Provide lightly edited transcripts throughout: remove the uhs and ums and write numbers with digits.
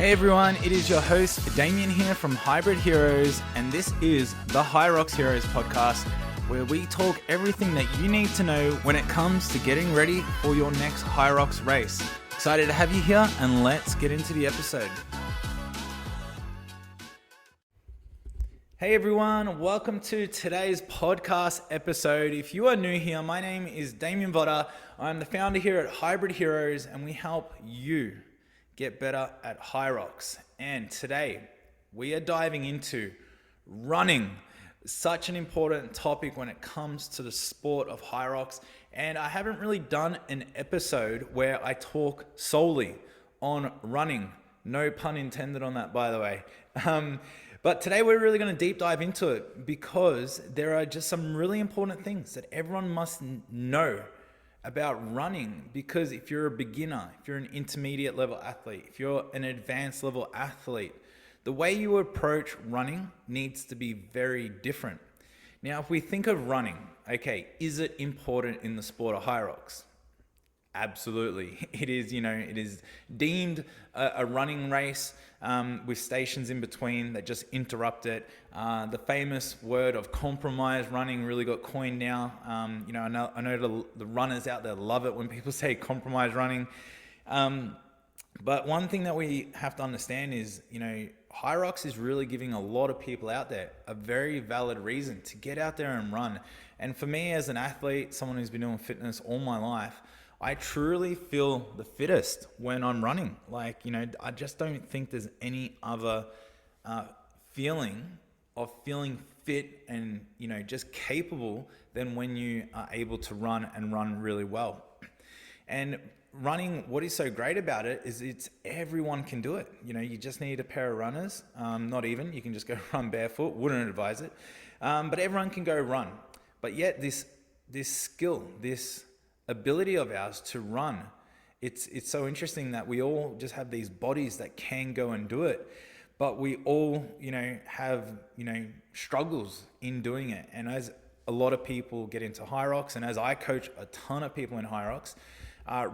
Hey everyone, it is your host Damien here from Hybrid Heroes, and this is the HYROX Heroes podcast, where we talk everything that you need to know when it comes to getting ready for your next HYROX race. Excited to have you here, and let's get into the episode. Hey everyone, welcome to today's podcast episode. If you are new here, my name is Damien Voda. I'm the founder here at Hybrid Heroes, and we help you get better at HYROX. And today we are diving into running, such an important topic when it comes to the sport of HYROX. And I haven't really done an episode where I talk solely on running. No pun intended on that, by the way. But today we're really going to deep dive into it because there are just some really important things that everyone must know about running. Because if you're a beginner, if you're an intermediate level athlete, if you're an advanced level athlete, the way you approach running needs to be very different. Now, if we think of running, okay, is it important in the sport of HYROX? Absolutely. It is, it is deemed a running race with stations in between that just interrupt it. The famous word of compromise running really got coined now. I know the runners out there love it when people say compromise running. But one thing that we have to understand is, HYROX is really giving a lot of people out there a very valid reason to get out there and run. And for me as an athlete, someone who's been doing fitness all my life, I truly feel the fittest when I'm running. I just don't think there's any other feeling of feeling fit and, just capable than when you are able to run and run really well. And running, what is so great about it is everyone can do it. You just need a pair of runners, not even, you can just go run barefoot, wouldn't advise it. But everyone can go run. But yet this skill, this ability of ours to run, it's so interesting that we all just have these bodies that can go and do it, but we all have struggles in doing it. And as a lot of people get into HYROX, and as I coach a ton of people in HYROX,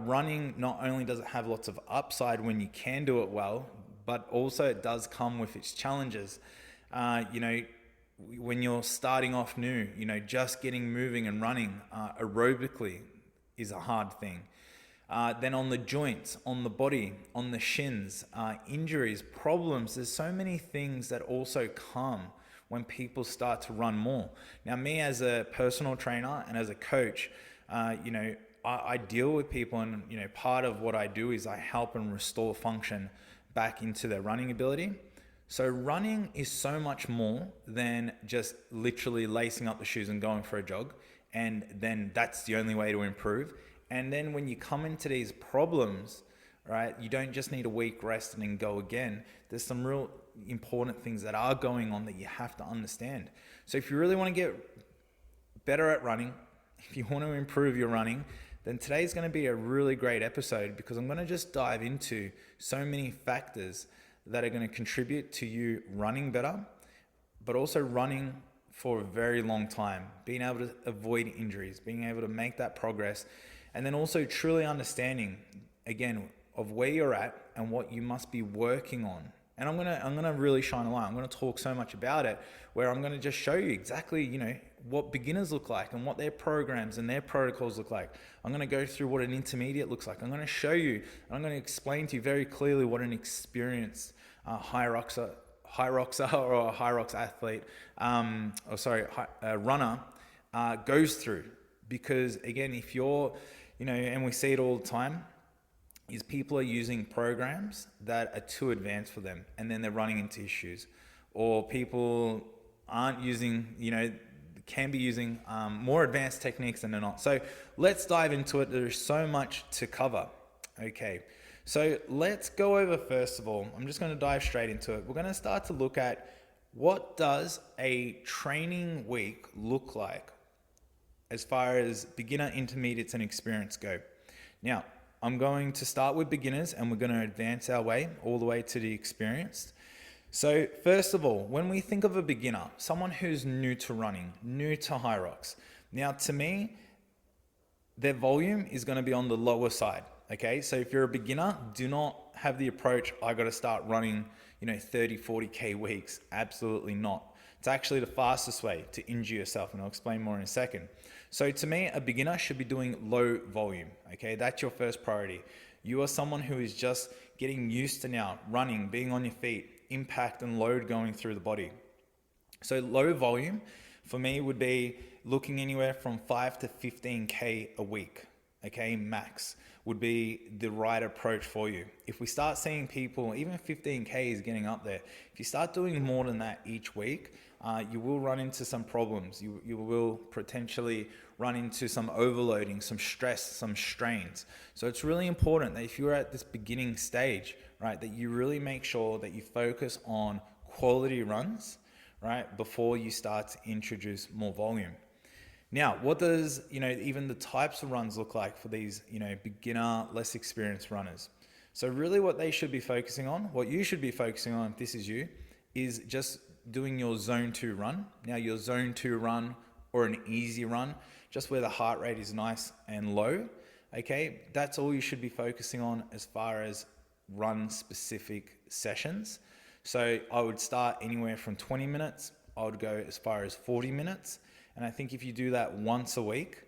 running not only does it have lots of upside when you can do it well, but also it does come with its challenges. When you're starting off new, just getting moving and running aerobically is a hard thing. Then on the joints, on the body, on the shins, injuries, problems, there's so many things that also come when people start to run more. Now, me as a personal trainer and as a coach, I deal with people, and part of what I do is I help them restore function back into their running ability. So running is so much more than just literally lacing up the shoes and going for a jog, and then that's the only way to improve. And then when you come into these problems, right, you don't just need a week rest and then go again. There's some real important things that are going on that you have to understand. So if you really want to get better at running, if you want to improve your running, then today's going to be a really great episode, because I'm going to just dive into so many factors that are going to contribute to you running better, but also running for a very long time, being able to avoid injuries, being able to make that progress, and then also truly understanding, again, of where you're at and what you must be working on. And I'm gonna really shine a light. I'm gonna talk so much about it, where I'm gonna just show you exactly, what beginners look like and what their programs and their protocols look like. I'm gonna go through what an intermediate looks like. I'm gonna show you, and I'm gonna explain to you very clearly what an experienced HYROXer or a HYROX athlete, runner goes through. Because again, if you're, and we see it all the time, is people are using programs that are too advanced for them, and then they're running into issues. Or people aren't using, can be using more advanced techniques than they're not. So let's dive into it. There's so much to cover. Okay. So let's go over, first of all, I'm just going to dive straight into it. We're going to start to look at what does a training week look like as far as beginner, intermediates, and experience go. Now, I'm going to start with beginners, and we're going to advance our way all the way to the experienced. So first of all, when we think of a beginner, someone who's new to running, new to HYROX, now to me, their volume is going to be on the lower side. Okay, so if you're a beginner, do not have the approach, I got to start running, 30, 40K weeks. Absolutely not. It's actually the fastest way to injure yourself, and I'll explain more in a second. So to me, a beginner should be doing low volume. Okay, that's your first priority. You are someone who is just getting used to now running, being on your feet, impact and load going through the body. So low volume for me would be looking anywhere from 5 to 15K a week. Okay, max would be the right approach for you. If we start seeing people, even 15K is getting up there. If you start doing more than that each week, you will run into some problems. You will potentially run into some overloading, some stress, some strains. So it's really important that if you're at this beginning stage, right, that you really make sure that you focus on quality runs, right, before you start to introduce more volume. Now, what does, even the types of runs look like for these, beginner, less experienced runners? So really what they should be focusing on, what you should be focusing on if this is you, is just doing your zone 2 run. Now your zone 2 run or an easy run, just where the heart rate is nice and low, okay? That's all you should be focusing on as far as run specific sessions. So I would start anywhere from 20 minutes. I would go as far as 40 minutes. And I think if you do that once a week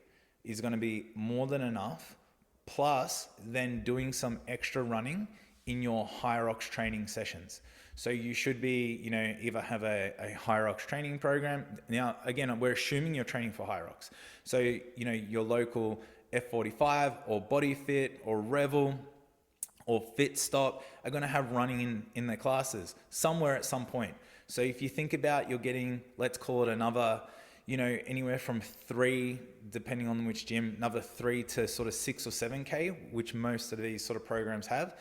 is going to be more than enough. Plus then doing some extra running in your HYROX training sessions. So you should be, either have a HYROX training program. Now, again, we're assuming you're training for HYROX. So, your local F45 or Body Fit or Revel or Fit Stop are going to have running in their classes somewhere at some point. So if you think about you're getting, let's call it another, anywhere from 3, depending on which gym, another 3 to sort of 6 or 7K, which most of these sort of programs have,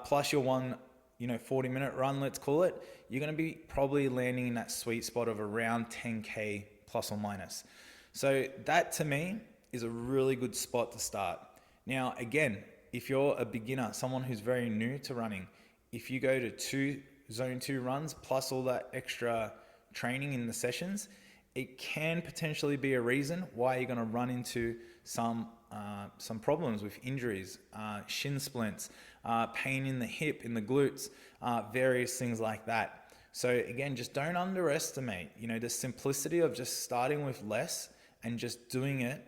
plus your one, 40-minute run, let's call it, you're going to be probably landing in that sweet spot of around 10K plus or minus. So that to me is a really good spot to start. Now, again, if you're a beginner, someone who's very new to running, if you go to 2 zone 2 runs plus all that extra training in the sessions, it can potentially be a reason why you're going to run into some problems with injuries, shin splints, pain in the hip, in the glutes, various things like that. So again, just don't underestimate, the simplicity of just starting with less and just doing it,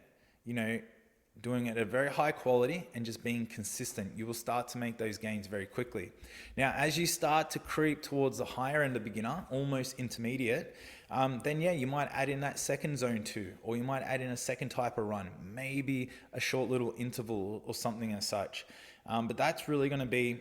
doing it at a very high quality and just being consistent. You will start to make those gains very quickly. Now, as you start to creep towards the higher end of beginner, almost intermediate, then yeah, you might add in that second zone 2, or you might add in a second type of run, maybe a short little interval or something as such. But that's really going to be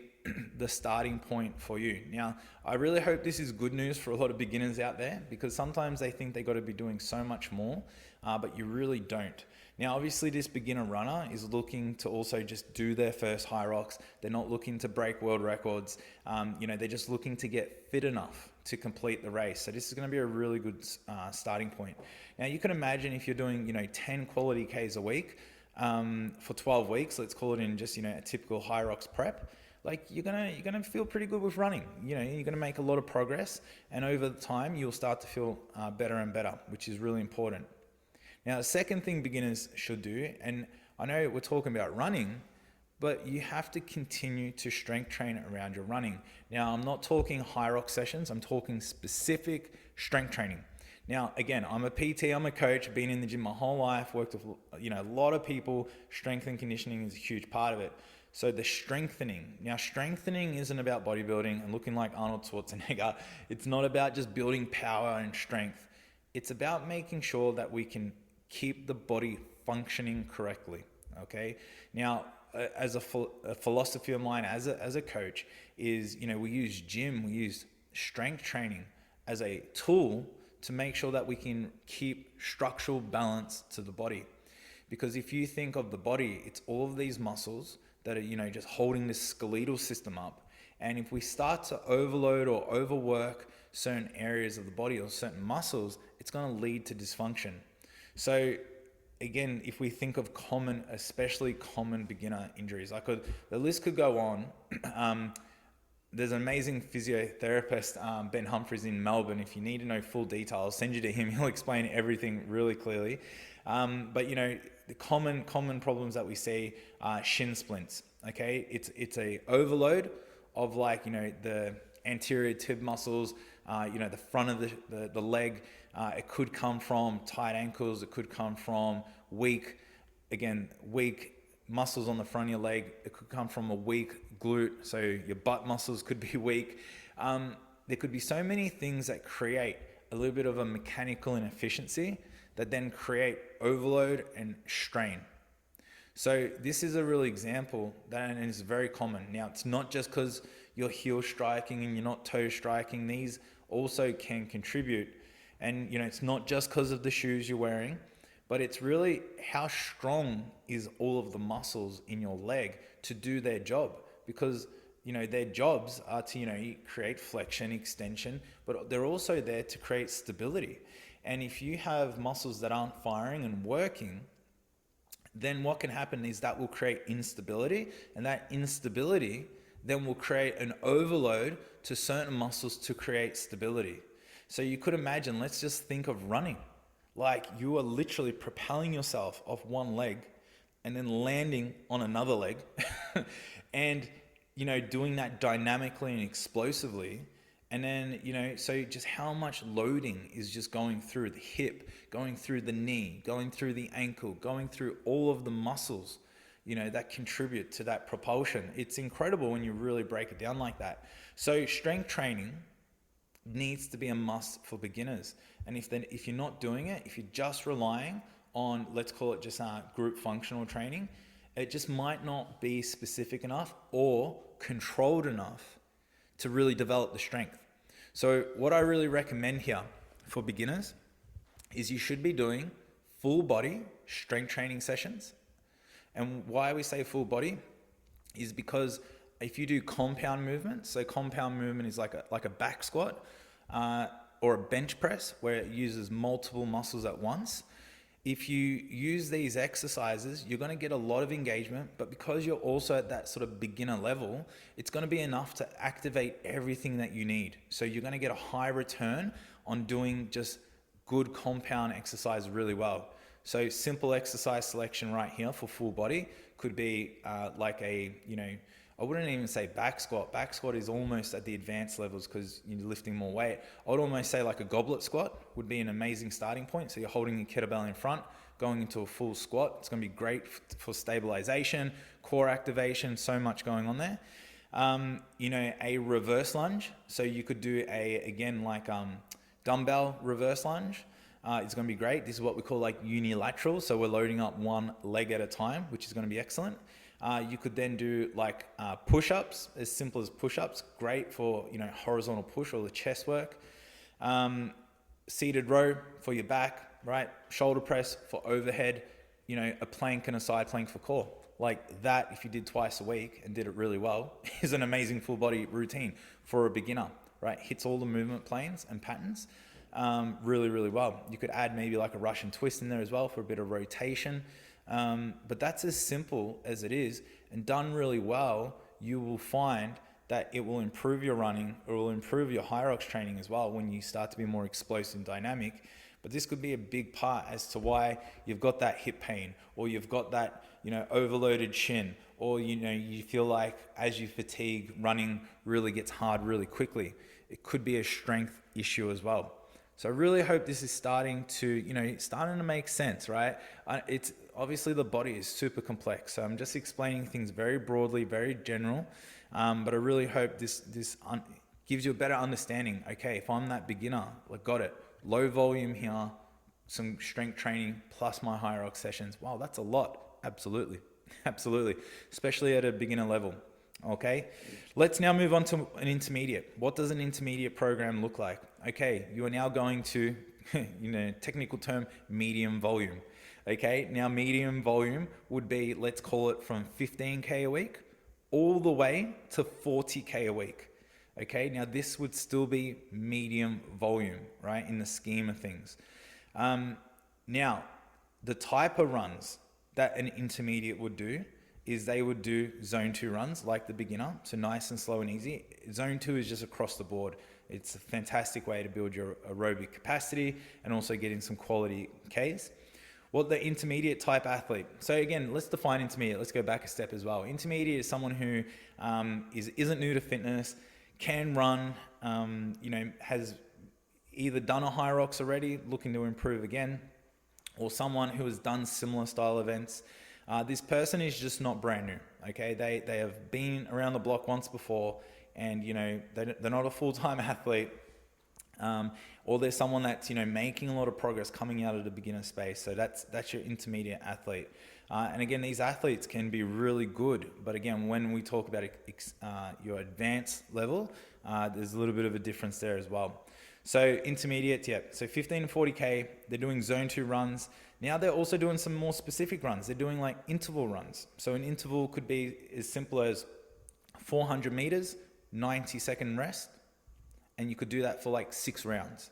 the starting point for you. Now, I really hope this is good news for a lot of beginners out there, because sometimes they think they got to be doing so much more, but you really don't. Now, obviously this beginner runner is looking to also just do their first HYROX. They're not looking to break world records. They're just looking to get fit enough to complete the race. So this is going to be a really good starting point. Now, you can imagine if you're doing, 10 quality Ks a week for 12 weeks, let's call it in just, a typical HYROX prep, like you're gonna feel pretty good with running. You're gonna make a lot of progress, and over time you'll start to feel better and better, which is really important. Now, the second thing beginners should do, and I know we're talking about running, but you have to continue to strength train around your running. Now, I'm not talking HYROX sessions, I'm talking specific strength training. Now, again, I'm a PT, I'm a coach, been in the gym my whole life, worked with a lot of people. Strength and conditioning is a huge part of it. So the strengthening. Now, strengthening isn't about bodybuilding and looking like Arnold Schwarzenegger. It's not about just building power and strength. It's about making sure that we can keep the body functioning correctly, okay? Now, as a philosophy of mine as a coach is, we use gym, we use strength training as a tool to make sure that we can keep structural balance to the body. Because if you think of the body, it's all of these muscles that are, just holding this skeletal system up. And if we start to overload or overwork certain areas of the body or certain muscles, it's going to lead to dysfunction. So again, if we think of especially common beginner injuries, the list could go on. there's an amazing physiotherapist, Ben Humphries in Melbourne. If you need to know full details, I'll send you to him. He'll explain everything really clearly. But the common problems that we see are shin splints. Okay, it's a overload of the anterior tib muscles, the front of the leg. It could come from tight ankles. It could come from weak muscles on the front of your leg. It could come from a weak glute, so your butt muscles could be weak. There could be so many things that create a little bit of a mechanical inefficiency that then create overload and strain. So this is a real example that is very common. Now, it's not just because you're heel striking and you're not toe striking. These also can contribute. And, it's not just because of the shoes you're wearing, but it's really how strong is all of the muscles in your leg to do their job. Because, their jobs are to, create flexion, extension, but they're also there to create stability. And if you have muscles that aren't firing and working, then what can happen is that will create instability, and that instability then will create an overload to certain muscles to create stability. So you could imagine, let's just think of running. Like you are literally propelling yourself off one leg and then landing on another leg and, doing that dynamically and explosively. And then, so just how much loading is just going through the hip, going through the knee, going through the ankle, going through all of the muscles, that contribute to that propulsion. It's incredible when you really break it down like that. So strength training needs to be a must for beginners. And if you're not doing it, if you're just relying on, let's call it just group functional training, it just might not be specific enough or controlled enough to really develop the strength. So what I really recommend here for beginners is you should be doing full body strength training sessions. And why we say full body is because if you do compound movements, so compound movement is like a back squat or a bench press where it uses multiple muscles at once. If you use these exercises, you're going to get a lot of engagement, but because you're also at that sort of beginner level, it's going to be enough to activate everything that you need. So you're going to get a high return on doing just good compound exercise really well. So simple exercise selection right here for full body could be I wouldn't even say back squat. Back squat is almost at the advanced levels because you're lifting more weight. I would almost say like a goblet squat would be an amazing starting point. So you're holding your kettlebell in front, going into a full squat. It's going to be great for stabilization, core activation, so much going on there. A reverse lunge. So you could do dumbbell reverse lunge. It's going to be great. This is what we call like unilateral. So we're loading up one leg at a time, which is going to be excellent. You could then do push-ups, as simple as push-ups, great for, horizontal push or the chest work. Seated row for your back, right? Shoulder press for overhead, a plank and a side plank for core. Like that, if you did twice a week and did it really well, is an amazing full body routine for a beginner, right? Hits all the movement planes and patterns really, really well. You could add maybe like a Russian twist in there as well for a bit of rotation. But that's as simple as it is, and done really well, you will find that it will improve your running, or will improve your HYROX training as well when you start to be more explosive and dynamic. But this could be a big part as to why you've got that hip pain, or you've got that, overloaded shin, or, you feel like as you fatigue, running really gets hard really quickly. It could be a strength issue as well. So I really hope this is starting to make sense, right? It's obviously the body is super complex. So I'm just explaining things very broadly, very general. But I really hope this gives you a better understanding. Okay, if I'm that beginner, got it. Low volume here, some strength training plus my HYROX sessions. Wow, that's a lot. Absolutely. Absolutely. Especially at a beginner level. Okay, let's now move on to an intermediate. What does an intermediate program look like? Okay, you are now going to, technical term, medium volume. Okay, now medium volume would be, let's call it from 15K a week all the way to 40K a week. Okay, now this would still be medium volume, right, in the scheme of things. Now, the type of runs that an intermediate would do is they would do zone 2 runs like the beginner, so nice and slow and easy. Zone 2 is just across the board. It's a fantastic way to build your aerobic capacity and also get in some quality Ks. What the intermediate type athlete. So again, let's define intermediate. Let's go back a step as well. Intermediate is someone who isn't new to fitness, can run, has either done a HYROX already, looking to improve again, or someone who has done similar style events. This person is just not brand new, okay? They have been around the block once before, and they're not a full-time athlete, or there's someone that's making a lot of progress coming out of the beginner space. So that's your intermediate athlete. And again, these athletes can be really good, but again, when we talk about your advanced level, there's a little bit of a difference there as well. So intermediate, yeah. So 15 to 40K, they're doing zone 2 runs. Now they're also doing some more specific runs. They're doing like interval runs. So an interval could be as simple as 400 meters, 90-second rest, and you could do that for like 6 rounds.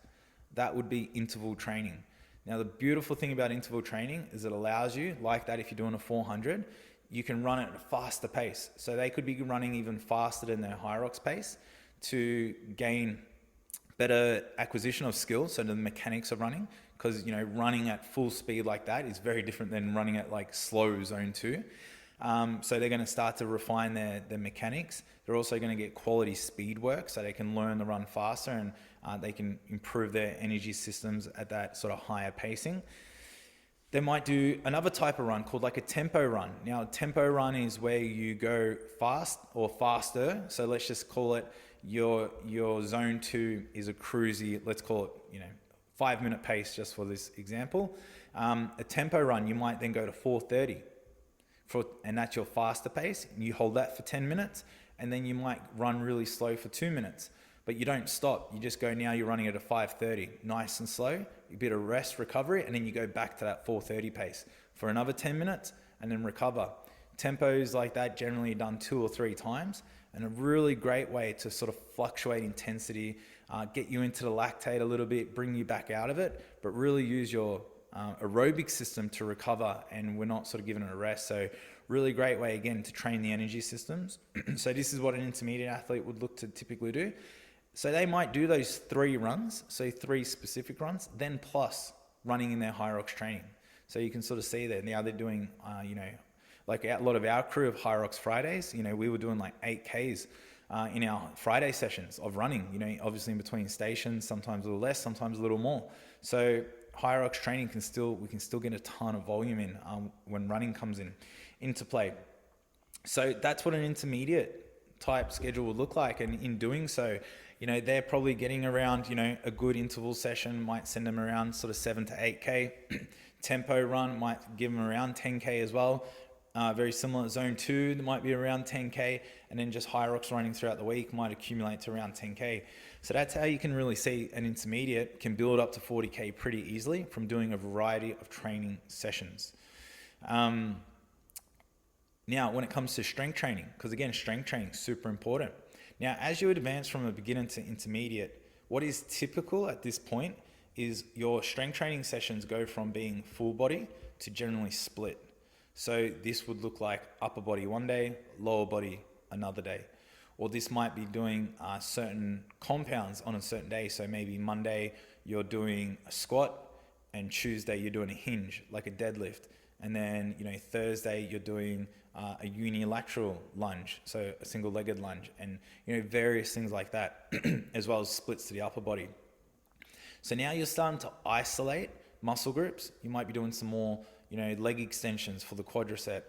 That would be interval training. Now the beautiful thing about interval training is it allows you, like that if you're doing a 400, you can run it at a faster pace. So they could be running even faster than their HYROX pace to gain better acquisition of skill, so the mechanics of running, because running at full speed like that is very different than running at like slow zone 2. So they're going to start to refine their mechanics. They're also going to get quality speed work, so they can learn to run faster, and they can improve their energy systems at that sort of higher pacing. They might do another type of run called like a tempo run. Now, a tempo run is where you go fast or faster. So let's just call it your zone 2 is a cruisy, let's call it 5-minute pace just for this example. A tempo run, you might then go to 4:30, and that's your faster pace. You hold that for 10 minutes, and then you might run really slow for 2 minutes. But you don't stop. You just go, now you're running at a 5:30, nice and slow, a bit of rest, recovery, and then you go back to that 4:30 pace for another 10 minutes and then recover. Tempos like that generally done 2 or 3 times, and a really great way to sort of fluctuate intensity, get you into the lactate a little bit, bring you back out of it, but really use your aerobic system to recover, and we're not sort of giving it a rest. So really great way, again, to train the energy systems. So this is what an intermediate athlete would look to typically do. So they might do those 3 runs, so 3 specific runs, then plus running in their HYROX training. So you can sort of see that now they're doing, like a lot of our crew of HYROX Fridays, we were doing like 8Ks in our Friday sessions of running, obviously in between stations, sometimes a little less, sometimes a little more. So HYROX training we can still get a ton of volume in when running comes into play. So that's what an intermediate type schedule would look like. And in doing so, they're probably getting around, a good interval session might send them around sort of 7 to 8K. Tempo run might give them around 10K as well. Very similar. Zone 2 might be around 10K, and then just HYROX running throughout the week might accumulate to around 10K. So that's how you can really see an intermediate can build up to 40K pretty easily from doing a variety of training sessions. Now, when it comes to strength training, because again, strength training is super important. Now, as you advance from a beginner to intermediate, what is typical at this point is your strength training sessions go from being full body to generally split. So this would look like upper body one day, lower body another day. Or this might be doing certain compounds on a certain day. So maybe Monday you're doing a squat, and Tuesday you're doing a hinge, like a deadlift. And then, Thursday you're doing a unilateral lunge, so a single-legged lunge, and various things like that, as well as splits to the upper body. So now you're starting to isolate muscle groups. You might be doing some more, leg extensions for the quadricep,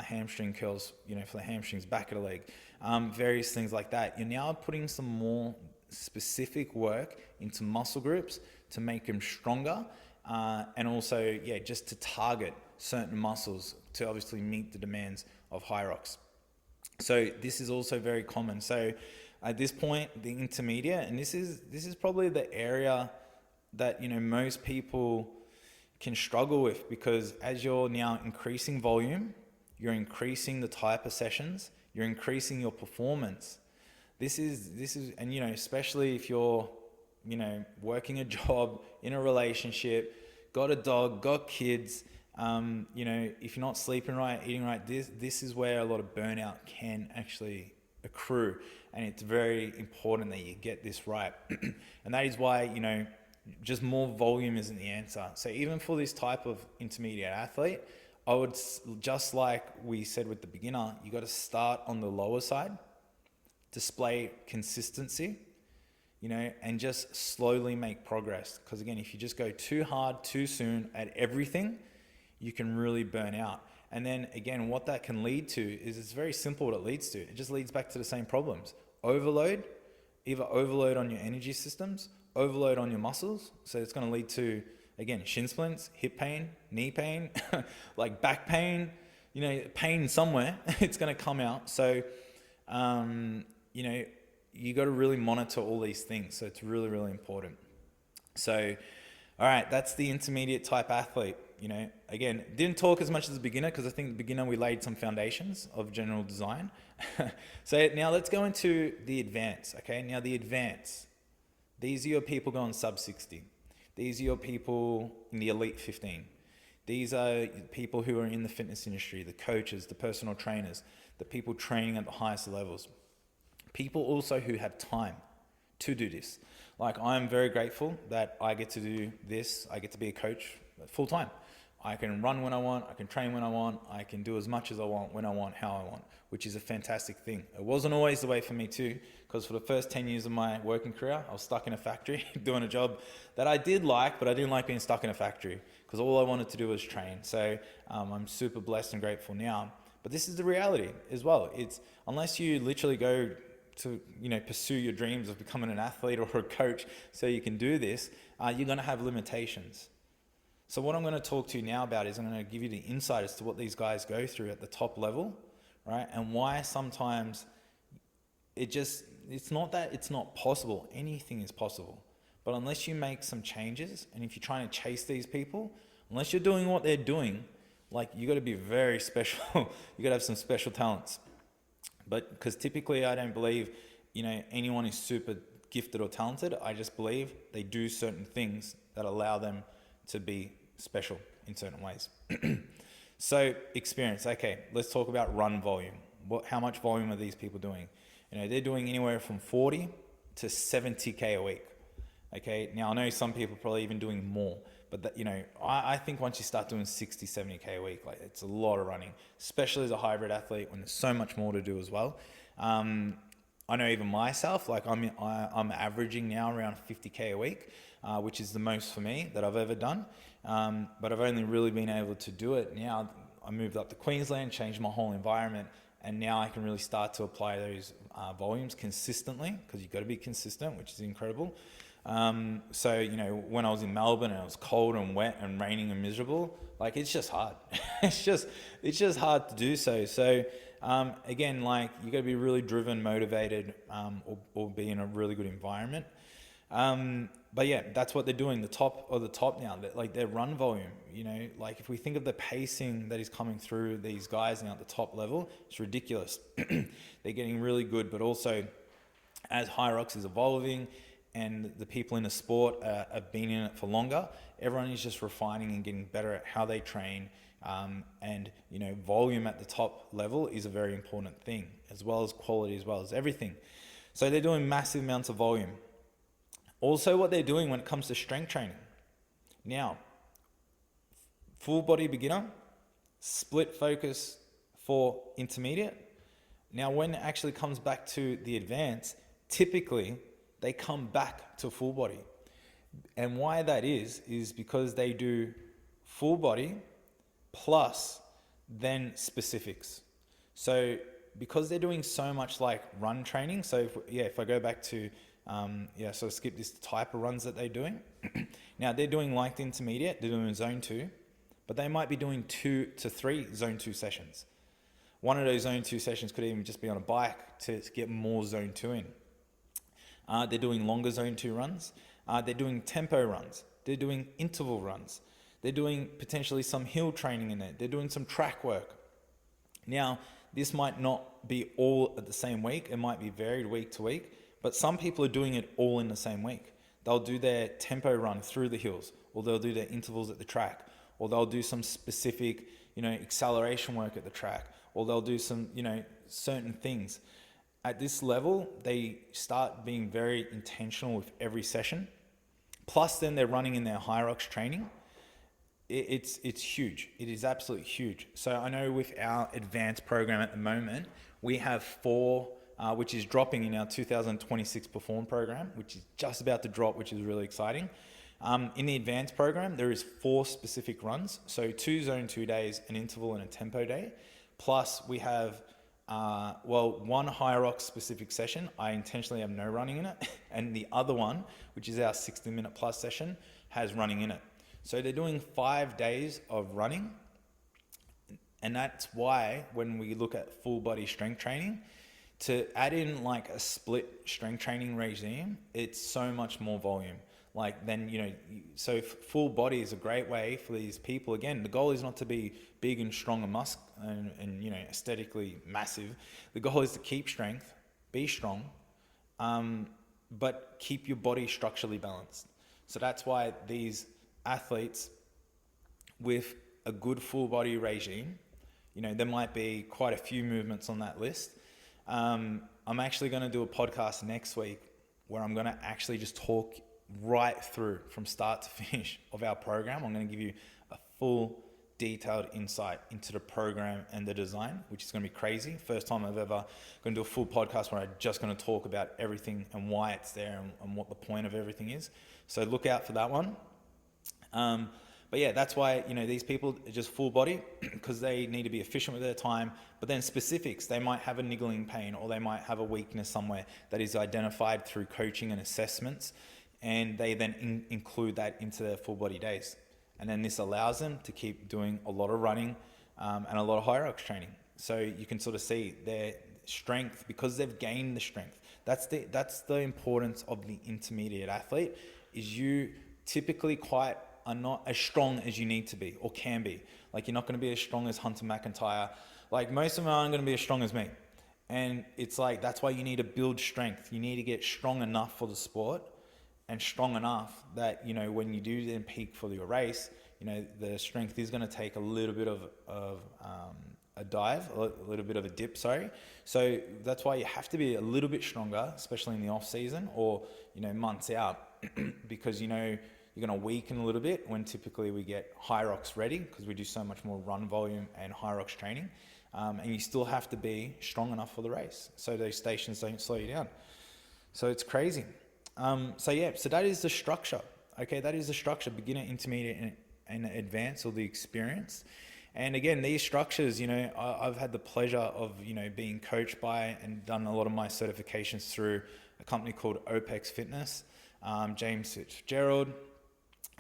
hamstring curls, for the hamstrings, back of the leg, various things like that. You're now putting some more specific work into muscle groups to make them stronger, and also, just to target certain muscles to obviously meet the demands of HYROX. So this is also very common. So at this point, the intermediate, and this is probably the area that most people can struggle with, because as you're now increasing volume, you're increasing the type of sessions, you're increasing your performance. This is, and especially if you're working a job, in a relationship, got a dog, got kids, If you're not sleeping right, eating right, this is where a lot of burnout can actually accrue. And it's very important that you get this right. And that is why, just more volume isn't the answer. So even for this type of intermediate athlete, I would, just like we said with the beginner, you got to start on the lower side, display consistency, and just slowly make progress. Because again, if you just go too hard, too soon at everything, you can really burn out. And then again, what that can lead to is, it's very simple what it leads to. It just leads back to the same problems. Overload, either overload on your energy systems, overload on your muscles. So it's going to lead to, again, shin splints, hip pain, knee pain, like back pain, pain somewhere, it's going to come out. So, you got to really monitor all these things. So it's really, really important. So, all right, that's the intermediate type athlete. Again, didn't talk as much as the beginner, because I think the beginner, we laid some foundations of general design. So now let's go into the advanced. Okay, now the advanced, these are your people going sub 60. These are your people in the elite 15. These are people who are in the fitness industry, the coaches, the personal trainers, the people training at the highest levels. People also who have time to do this. Like, I'm very grateful that I get to do this. I get to be a coach full time. I can run when I want, I can train when I want, I can do as much as I want, when I want, how I want, which is a fantastic thing. It wasn't always the way for me too, because for the first 10 years of my working career, I was stuck in a factory doing a job that I did like, but I didn't like being stuck in a factory, because all I wanted to do was train. So I'm super blessed and grateful now. But this is the reality as well. It's, unless you literally go to pursue your dreams of becoming an athlete or a coach so you can do this, you're going to have limitations. So what I'm going to talk to you now about is, I'm going to give you the insight as to what these guys go through at the top level, right? And why sometimes it's not that it's not possible. Anything is possible. But unless you make some changes, and if you're trying to chase these people, unless you're doing what they're doing, like, you got to be very special. You got to have some special talents. But because typically I don't believe, anyone is super gifted or talented. I just believe they do certain things that allow them to be special in certain ways. So experience. Okay, let's talk about run volume. How much volume are these people doing? They're doing anywhere from 40 to 70K a week. Okay, now I know some people are probably even doing more, but that, I think once you start doing 60, 70K a week, like, it's a lot of running, especially as a hybrid athlete when there's so much more to do as well. I know even myself, like, I'm averaging now around 50K a week, which is the most for me that I've ever done. But I've only really been able to do it now. I moved up to Queensland, changed my whole environment, and now I can really start to apply those volumes consistently, because you've got to be consistent, which is incredible. So, when I was in Melbourne and it was cold and wet and raining and miserable, like, it's just hard. it's just hard to do so. So, again, like, you got to be really driven, motivated, or be in a really good environment. But yeah, that's what they're doing. The top now, like, their run volume, like, if we think of the pacing that is coming through these guys now at the top level, it's ridiculous. They're getting really good, but also as HYROX is evolving and the people in the sport have been in it for longer, everyone is just refining and getting better at how they train. And volume at the top level is a very important thing, as well as quality, as well as everything. So they're doing massive amounts of volume. Also, what they're doing when it comes to strength training. Now, full body beginner, split focus for intermediate. Now, when it actually comes back to the advanced, typically they come back to full body. And why that is because they do full body plus then specifics. So because they're doing so much like run training, so if I go back to so skip this type of runs that they're doing. Now they're doing like the intermediate, they're doing zone 2, but they might be doing 2 to 3 zone 2 sessions. One of those zone 2 sessions could even just be on a bike to get more zone 2 in. They're doing longer zone 2 runs. They're doing tempo runs. They're doing interval runs. They're doing potentially some hill training in there. They're doing some track work. Now, this might not be all at the same week. It might be varied week to week. But some people are doing it all in the same week. They'll do their tempo run through the hills, or they'll do their intervals at the track, or they'll do some specific, acceleration work at the track, or they'll do some, certain things. At this level, they start being very intentional with every session. Plus then they're running in their HYROX training. It's huge. It is absolutely huge. So I know with our advanced program at the moment, we have 4, which is dropping in our 2026 Perform program, which is just about to drop, which is really exciting. In the advanced program, there is 4 specific runs. So 2 zone 2 days, an interval and a tempo day. Plus we have, 1 HYROX specific session. I intentionally have no running in it. And the other one, which is our 60-minute plus session, has running in it. So they're doing 5 days of running. And that's why when we look at full body strength training, to add in like a split strength training regime, it's so much more volume. Like then, so full body is a great way for these people. Again, the goal is not to be big and strong and aesthetically massive. The goal is to keep strength, be strong, but keep your body structurally balanced. So that's why these athletes with a good full body regime, there might be quite a few movements on that list. I'm actually going to do a podcast next week where I'm going to actually just talk right through from start to finish of our program. I'm going to give you a full detailed insight into the program and the design, which is going to be crazy. First time I've ever going to do a full podcast where I'm just going to talk about everything and why it's there and what the point of everything is. So look out for that one. But yeah, that's why, these people are just full body because they need to be efficient with their time. But then specifics, they might have a niggling pain or they might have a weakness somewhere that is identified through coaching and assessments. And they then include that into their full body days. And then this allows them to keep doing a lot of running and a lot of HYROX training. So you can sort of see their strength because they've gained the strength. That's the importance of the intermediate athlete, is you typically are not as strong as you need to be or can be. Like you're not going to be as strong as Hunter McIntyre. Like most of them aren't going to be as strong as me. And it's like, that's why you need to build strength. You need to get strong enough for the sport and strong enough that, when you do then peak for your race, the strength is going to take a little bit of a dive, a little bit of a dip, sorry. So that's why you have to be a little bit stronger, especially in the off season or, months out, because, you're going to weaken a little bit when typically we get HYROX ready because we do so much more run volume and HYROX training. And you still have to be strong enough for the race so those stations don't slow you down. So it's crazy. So that is the structure. Okay, that is the structure, beginner, intermediate, and advanced, or the experienced. And again, these structures, I've had the pleasure of, being coached by and done a lot of my certifications through a company called OPEX Fitness, James Fitzgerald.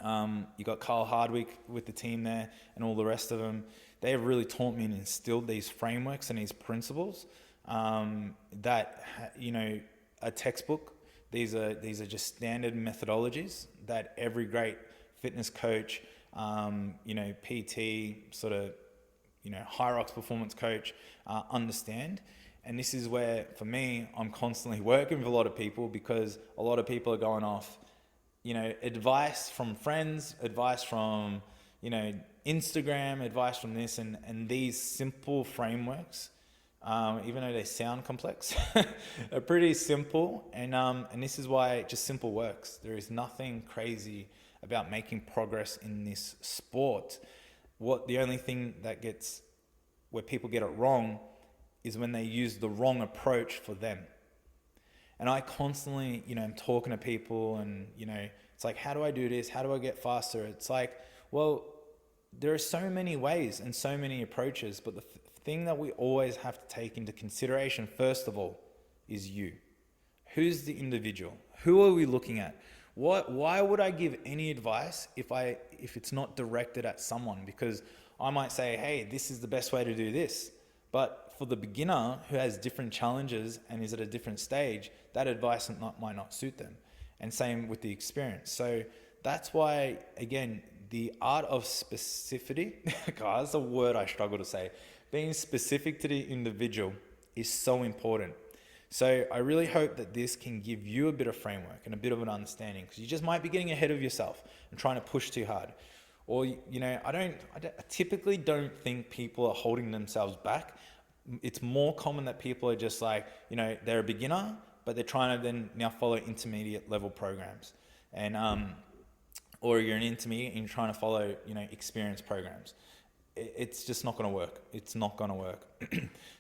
You got Carl Hardwick with the team there and all the rest of them. They have really taught me and instilled these frameworks and these principles that, a textbook. These are just standard methodologies that every great fitness coach, PT, sort of, HYROX performance coach understand. And this is where, for me, I'm constantly working with a lot of people because a lot of people are going off, advice from friends, advice from, Instagram, advice from this, and these simple frameworks, even though they sound complex, are pretty simple. And this is why just simple works. There is nothing crazy about making progress in this sport. The only thing where people get it wrong is when they use the wrong approach for them. And I constantly, am talking to people and, it's like, how do I do this? How do I get faster? It's like, well, there are so many ways and so many approaches, but the thing that we always have to take into consideration, first of all, is you. Who's the individual? Who are we looking at? Why would I give any advice if it's not directed at someone? Because I might say, hey, this is the best way to do this. But for the beginner who has different challenges and is at a different stage, that advice might not suit them. And same with the experience. So that's why, again, the art of specificity, God, that's a word I struggle to say. Being specific to the individual is so important. So I really hope that this can give you a bit of framework and a bit of an understanding, because you just might be getting ahead of yourself and trying to push too hard. Or, I typically don't think people are holding themselves back. It's more common that people are just like, they're a beginner, but they're trying to then now follow intermediate level programs. And, or you're an intermediate and you're trying to follow, experienced programs. It's just not going to work. It's not going to work.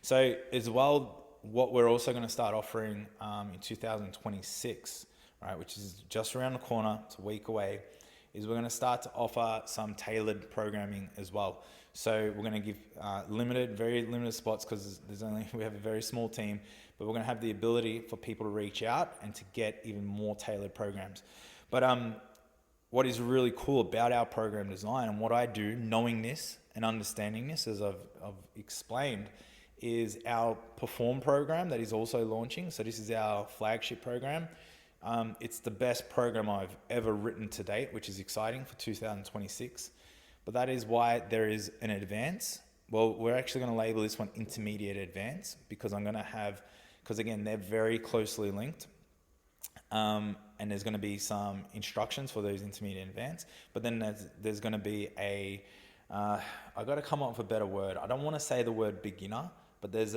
So as well, what we're also going to start offering in 2026, right, which is just around the corner, it's a week away, is we're going to start to offer some tailored programming as well. So we're going to give very limited spots, because we have a very small team, but we're going to have the ability for people to reach out and to get even more tailored programs. But what is really cool about our program design, and what I do, knowing this and understanding this, as I've explained, is our Perform program that is also launching. So this is our flagship program. It's the best program I've ever written to date, which is exciting for 2026. But that is why there is an advance. Well, we're actually going to label this one intermediate advance, because again, they're very closely linked. And there's going to be some instructions for those intermediate advance. But then there's going to be I got to come up with a better word. I don't want to say the word beginner, but there's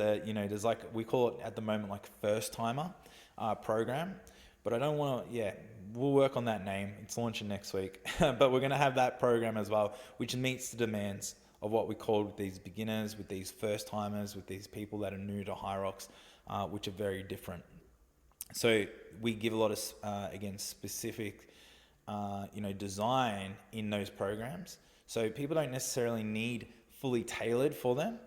like, we call it at the moment like first timer program. But I don't want to, we'll work on that name. It's launching next week. But we're going to have that program as well, which meets the demands of what we call these beginners, with these first timers, with these people that are new to HYROX, which are very different. So we give a lot of, specific, design in those programs. So people don't necessarily need fully tailored for them.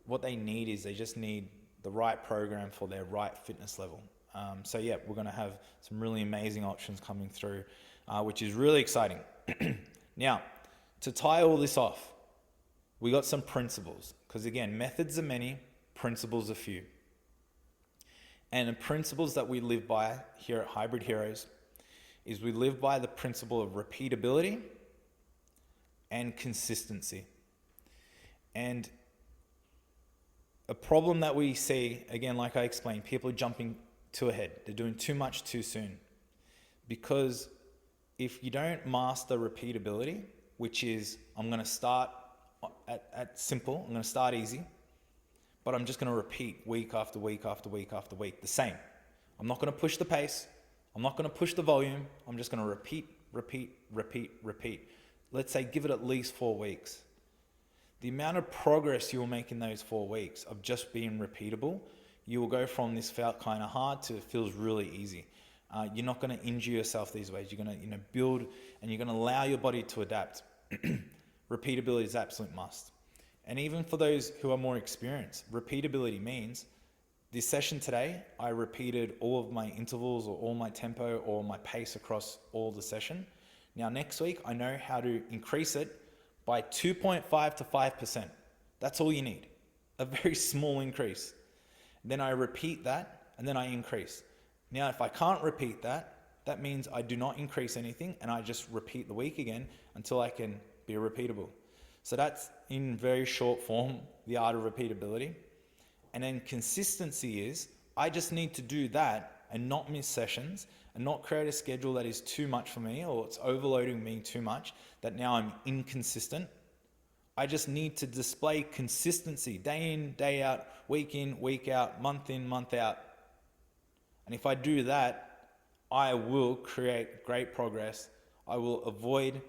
What they need is they just need the right program for their right fitness level. We're going to have some really amazing options coming through, which is really exciting. Now, to tie all this off, we got some principles, because again, methods are many, principles are few. And the principles that we live by here at Hybrid Heroes is we live by the principle of repeatability and consistency. And a problem that we see, again, like I explained, people are jumping too ahead. They're doing too much too soon. Because if you don't master repeatability, which is, I'm going to start at simple, I'm going to start easy, but I'm just going to repeat week after week after week after week, the same. I'm not going to push the pace. I'm not going to push the volume. I'm just going to repeat. Let's say give it at least 4 weeks. The amount of progress you will make in those 4 weeks of just being repeatable, you will go from this felt kind of hard to it feels really easy. You're not going to injure yourself these ways. You're going to build, and you're going to allow your body to adapt. Repeatability is absolute must. And even for those who are more experienced, repeatability means this session today, I repeated all of my intervals or all my tempo or my pace across all the session. Now next week, I know how to increase it by 2.5 to 5%. That's all you need. A very small increase. Then I repeat that, and then I increase. Now, if I can't repeat that, that means I do not increase anything, and I just repeat the week again until I can be repeatable. So that's, in very short form, the art of repeatability. And then consistency is, I just need to do that and not miss sessions and not create a schedule that is too much for me, or it's overloading me too much, that now I'm inconsistent. I just need to display consistency day in, day out, week in, week out, month in, month out. And if I do that, I will create great progress. I will avoid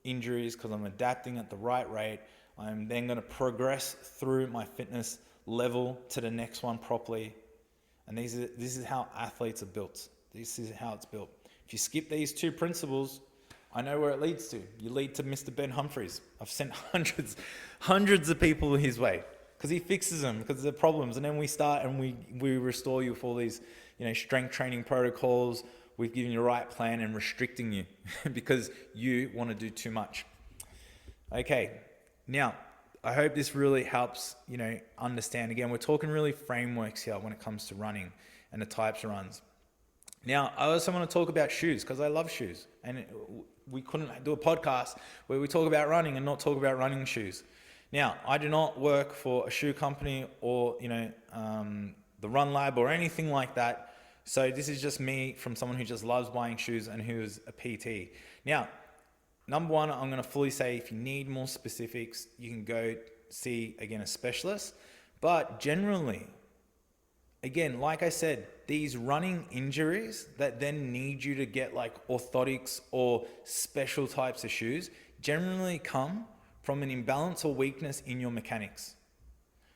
injuries because I'm adapting at the right rate. I'm then going to progress through my fitness level to the next one properly. And this is how athletes are built. This is how it's built. If you skip these 2 principles, I know where it leads to. You lead to Mr. Ben Humphries. I've sent hundreds of people his way because he fixes them, because they're problems. And then we start and we restore you with all these, strength training protocols. We've given you the right plan and restricting you because you want to do too much. Okay, now I hope this really helps, understand. Again, we're talking really frameworks here when it comes to running and the types of runs. Now, I also want to talk about shoes because I love shoes, and we couldn't do a podcast where we talk about running and not talk about running shoes. Now, I do not work for a shoe company or, the Run Lab or anything like that. So this is just me from someone who just loves buying shoes and who is a PT. Now, number one, I'm going to fully say if you need more specifics, you can go see, again, a specialist. But generally, again, like I said, these running injuries that then need you to get like orthotics or special types of shoes generally come from an imbalance or weakness in your mechanics.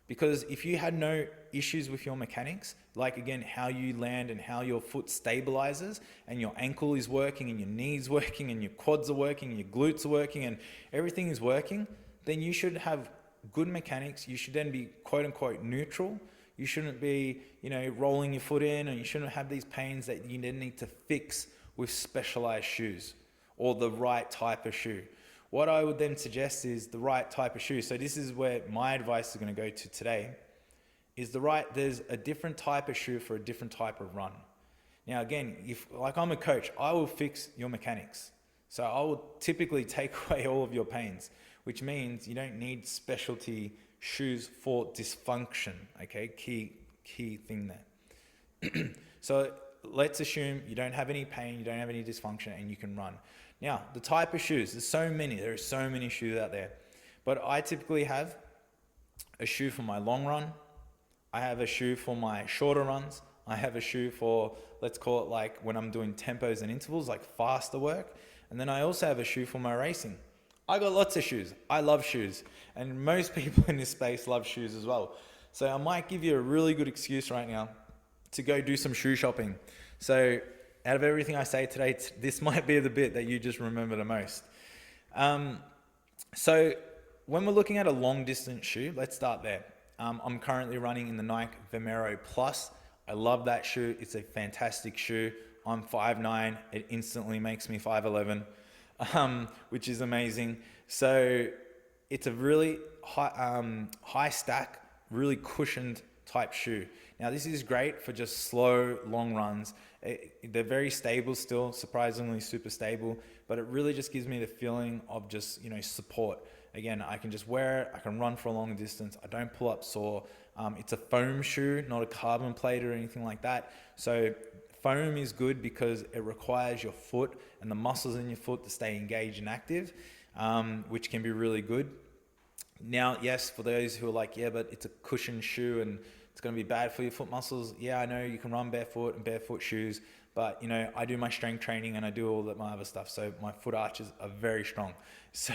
Because if you had no issues with your mechanics, like again, how you land and how your foot stabilizes and your ankle is working and your knees working and your quads are working and your glutes are working and everything is working, then you should have good mechanics. You should then be quote unquote neutral. You shouldn't be, rolling your foot in, and you shouldn't have these pains that you then need to fix with specialized shoes or the right type of shoe. What I would then suggest is the right type of shoe. So this is where my advice is going to go to today, there's a different type of shoe for a different type of run. Now, again, if like I'm a coach, I will fix your mechanics. So I will typically take away all of your pains, which means you don't need specialty shoes for dysfunction. Okay, key thing there. So let's assume you don't have any pain, you don't have any dysfunction, and you can run. Now, the type of shoes, there are so many shoes out there, but I typically have a shoe for my long run. I have a shoe for my shorter runs. I have a shoe for, let's call it like when I'm doing tempos and intervals, like faster work. And then I also have a shoe for my racing. I got lots of shoes. I love shoes. And most people in this space love shoes as well. So I might give you a really good excuse right now to go do some shoe shopping. So out of everything I say today, this might be the bit that you just remember the most. So when we're looking at a long distance shoe, let's start there. I'm currently running in the Nike Vomero Plus. I love that shoe. It's a fantastic shoe. I'm 5'9". It instantly makes me 5'11", which is amazing. So it's a really high stack, really cushioned type shoe. Now this is great for just slow, long runs. They're very stable still, surprisingly super stable, but it really just gives me the feeling of just, support. Again, I can just wear it, I can run for a long distance, I don't pull up sore. It's a foam shoe, not a carbon plate or anything like that. So foam is good because it requires your foot and the muscles in your foot to stay engaged and active, which can be really good. Now, yes, for those who are like, yeah, but it's a cushioned shoe and it's going to be bad for your foot muscles. Yeah, I know you can run barefoot and barefoot shoes, but I do my strength training and I do all of my other stuff. So my foot arches are very strong.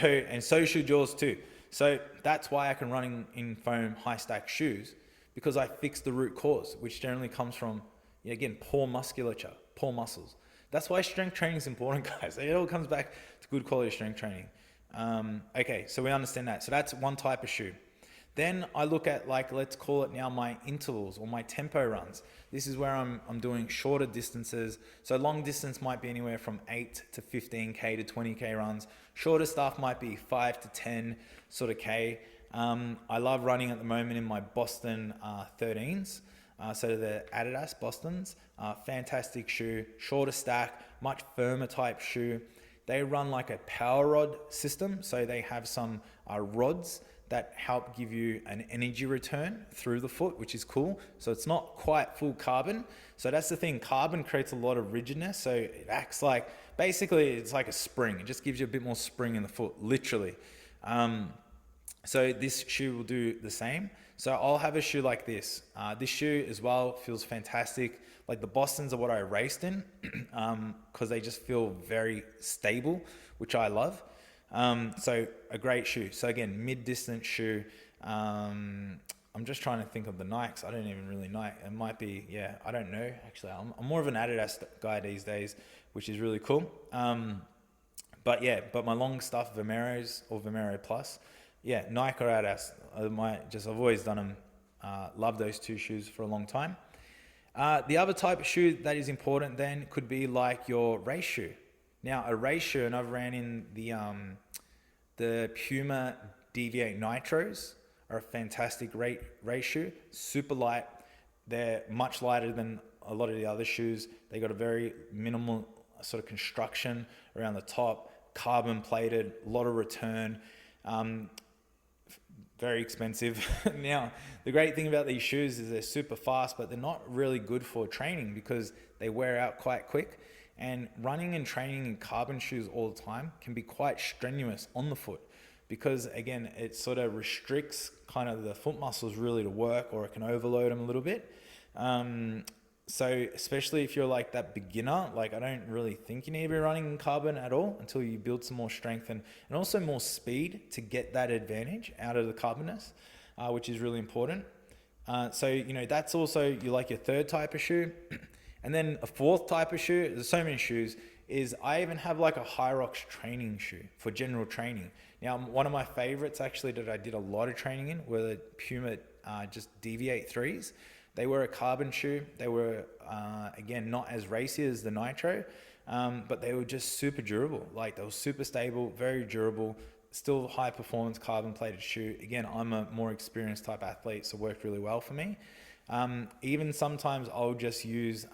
And so should yours too. So that's why I can run in foam high stack shoes, because I fix the root cause, which generally comes from, again, poor musculature, poor muscles. That's why strength training is important, guys. It all comes back to good quality strength training. Okay, so we understand that. So that's one type of shoe. Then I look at, let's call it now my intervals or my tempo runs. This is where I'm doing shorter distances. So long distance might be anywhere from 8 to 15K to 20K runs. Shorter stuff might be 5 to 10 sort of K. I love running at the moment in my Boston 13s. So the Adidas Bostons, fantastic shoe, shorter stack, much firmer type shoe. They run like a power rod system. So they have some rods that help give you an energy return through the foot, which is cool. So it's not quite full carbon. So that's the thing, carbon creates a lot of rigidness. So it acts like, basically it's like a spring. It just gives you a bit more spring in the foot, literally. So this shoe will do the same. So I'll have a shoe like this. This shoe as well feels fantastic. Like the Bostons are what I raced in because they just feel very stable, which I love. So a great shoe. So again, mid-distance shoe. I'm just trying to think of the Nikes. I don't even really know. It might be, I don't know. Actually, I'm more of an Adidas guy these days, which is really cool. But my long stuff, Vomeros or Vomero Plus, Nike or Adidas. I've always done them. Love those two shoes for a long time. The other type of shoe that is important then could be like your race shoe. Now, a race shoe, and I've ran in the Puma DV8 Nitros, are a fantastic race shoe. Super light. They're much lighter than a lot of the other shoes. They got a very minimal sort of construction around the top, carbon plated, a lot of return. Very expensive. Now, the great thing about these shoes is they're super fast, but they're not really good for training because they wear out quite quick. And running and training in carbon shoes all the time can be quite strenuous on the foot, because again, it sort of restricts kind of the foot muscles really to work, or it can overload them a little bit. So especially if you're like that beginner, like I don't really think you need to be running in carbon at all until you build some more strength and also more speed to get that advantage out of the carbonness, which is really important. So, you know, that's also your third type of shoe. And then a fourth type of shoe, there's so many shoes, is I even have like a HYROX training shoe for general training. Now, one of my favorites actually that I did a lot of training in were the Puma just Deviate 3s. They were a carbon shoe. They were, again, not as racy as the Nitro, but they were just super durable. Like they were super stable, very durable, still high performance carbon plated shoe. Again, I'm a more experienced type athlete, so it worked really well for me. Even sometimes I'll just use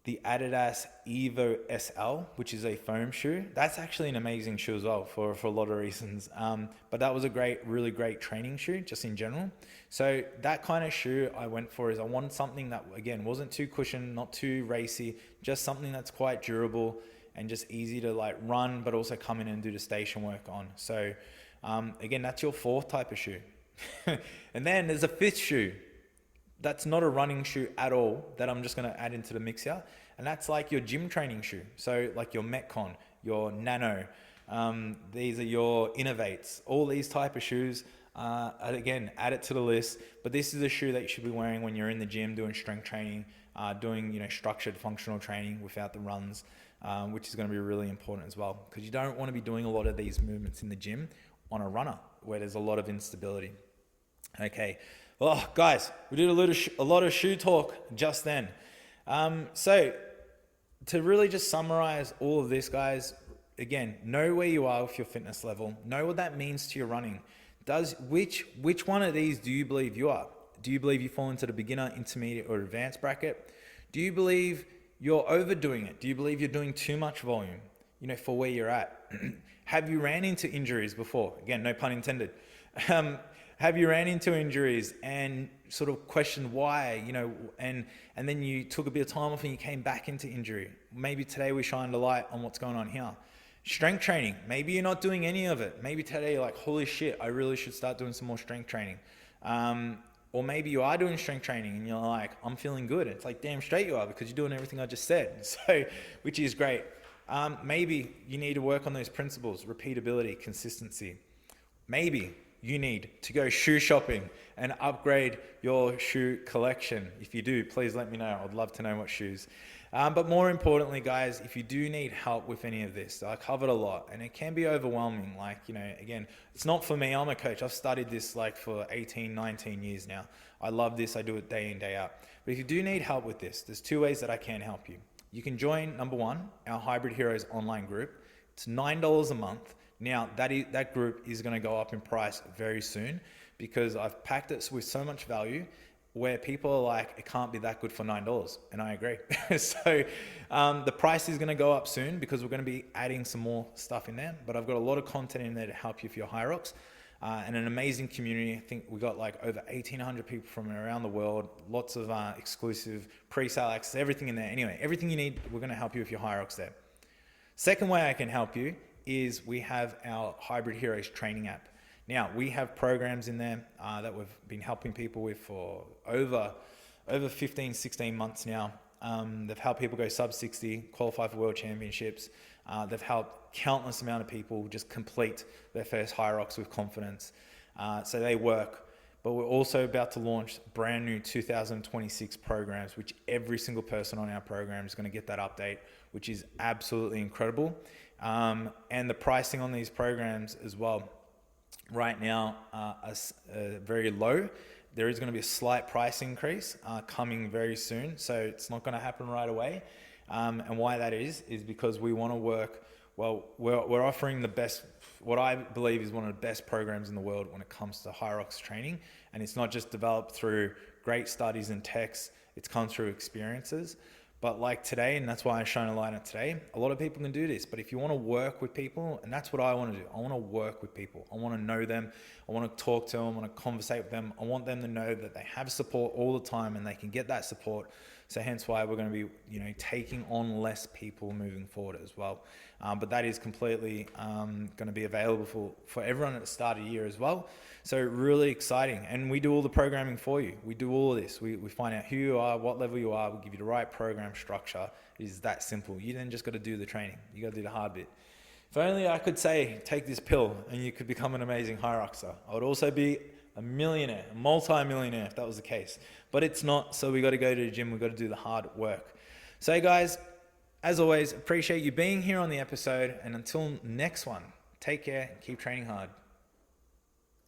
the Adidas Evo SL, which is a foam shoe. That's actually an amazing shoe as well for a lot of reasons. But that was a really great training shoe just in general. So that kind of shoe I went for is I wanted something that, again, wasn't too cushioned, not too racy, just something that's quite durable and just easy to like run, but also come in and do the station work on. So again, that's your fourth type of shoe. And then there's a fifth shoe. That's not a running shoe at all that I'm just going to add into the mix here. And that's like your gym training shoe. So like your Metcon, your Nano, these are your Innovates, all these type of shoes. Again, add it to the list. But this is a shoe that you should be wearing when you're in the gym doing strength training, doing, you know, structured functional training without the runs, which is going to be really important as well. Because you don't want to be doing a lot of these movements in the gym on a runner where there's a lot of instability. Okay. Oh, guys, we did a lot of shoe talk just then. So to really just summarize all of this, guys, again, know where you are with your fitness level. Know what that means to your running. Which one of these do you believe you are? Do you believe you fall into the beginner, intermediate, or advanced bracket? Do you believe you're overdoing it? Do you believe you're doing too much volume, you know, for where you're at? Have you ran into injuries before? Again, no pun intended. Have you ran into injuries and sort of questioned why, you know, and then you took a bit of time off and you came back into injury? Maybe today we shined a light on what's going on here. Strength training, maybe you're not doing any of it. Maybe today you're like, holy shit, I really should start doing some more strength training. Or maybe you are doing strength training and you're like, I'm feeling good. It's like, damn straight you are, because you're doing everything I just said. So, which is great. Maybe you need to work on those principles, repeatability, consistency. Maybe you need to go shoe shopping and upgrade your shoe collection. If you do, please let me know. I'd love to know what shoes. But more importantly, guys, if you do need help with any of this, I covered a lot and it can be overwhelming. Like, you know, again, it's not for me. I'm a coach. I've studied this like for 18, 19 years now. I love this. I do it day in, day out. But if you do need help with this, there's two ways that I can help you. You can join, number one, our Hybrid Heroes online group. It's $9 a month. Now, that group is going to go up in price very soon because I've packed it with so much value where people are like, it can't be that good for $9. And I agree. So the price is going to go up soon because we're going to be adding some more stuff in there. But I've got a lot of content in there to help you for your HYROX and an amazing community. I think we got like over 1,800 people from around the world, lots of exclusive pre-sale access, everything in there. Anyway, everything you need, we're going to help you with your HYROX there. Second way I can help you is we have our Hybrid Heroes training app. Now, we have programs in there that we've been helping people with for over 15, 16 months now. They've helped people go sub 60, qualify for world championships. They've helped countless amount of people just complete their first HYROX with confidence. So they work. But we're also about to launch brand new 2026 programs, which every single person on our program is going to get that update, which is absolutely incredible. And the pricing on these programs as well, right now, are very low. There is going to be a slight price increase coming very soon. So it's not going to happen right away. And why that is because we want to work, well, we're offering the best, what I believe is one of the best programs in the world when it comes to HYROX training. And it's not just developed through great studies and texts, it's come through experiences. But like today, and that's why I shine a light on today, a lot of people can do this. But if you want to work with people, and that's what I want to do, I want to work with people. I want to know them. I want to talk to them. I want to conversate with them. I want them to know that they have support all the time and they can get that support. So hence why we're going to be, taking on less people moving forward as well. But that is completely going to be available for everyone at the start of the year as well. So really exciting. And we do all the programming for you. We do all of this. We find out who you are, what level you are. We give you the right program structure. It is that simple. You then just got to do the training. You got to do the hard bit. If only I could say, take this pill and you could become an amazing HYROXer. I would also be a millionaire, a multi-millionaire if that was the case. But it's not, so we got to go to the gym. We got to do the hard work. So guys, as always, appreciate you being here on the episode. And until next one, take care and keep training hard.